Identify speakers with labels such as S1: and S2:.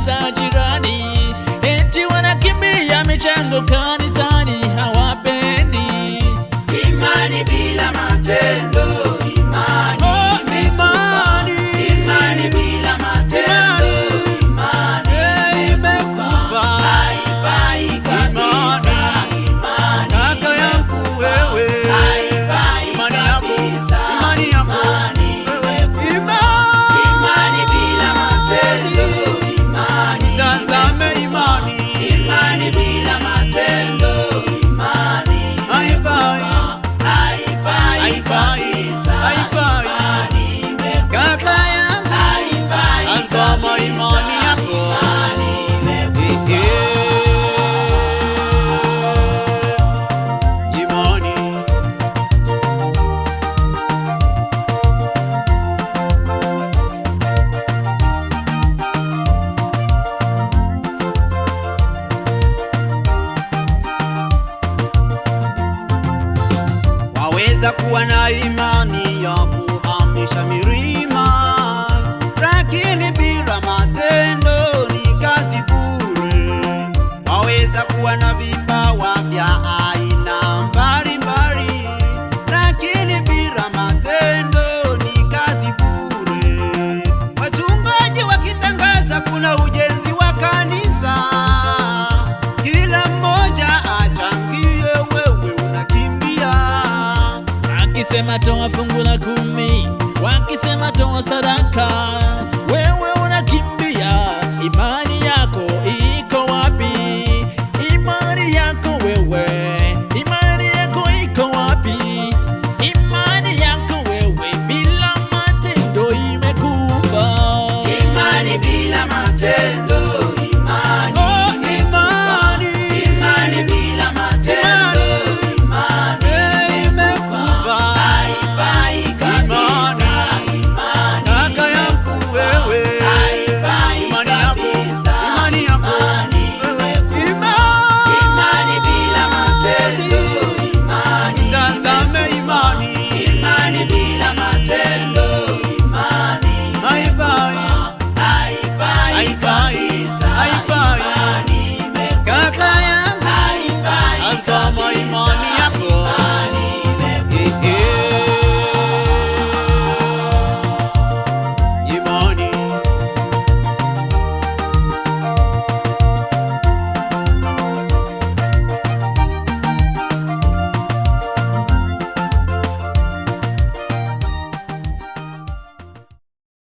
S1: kanisa jirani, eti wanakimbia michango kanisani, hawapendi.
S2: Imani bila matendo, imani imekufa. Imani bila matendo, imani imekufa. Haifai kabisa, imani
S3: kaka yangu wewe,
S2: haifai kabisa, imani imekufa. Imani bila matendo, imani
S3: tazame imani,
S2: imani bila matendo, imani
S3: haifai,
S2: haifai kabisa,
S3: haifai.
S2: imani imekufa.
S3: Kaka yangu,
S2: Haifai
S3: tazama
S2: kabisa,
S3: imani yako.
S2: imani imekufa.
S3: Imani, waweza kuwa na imani ya kuhamisha milima, lakini bila matendo ni kazi bure. Waweza kuwa na vipawa vya aina mbalimbali, lakini bila matendo ni kazi bure. Wachungaji wakitangaza kuna ujenzi wa kanisa, kila mmoja achangie, wewe unakimbia.
S1: Wakisema toa fungu la 10, wakisema toa sadaka, wewe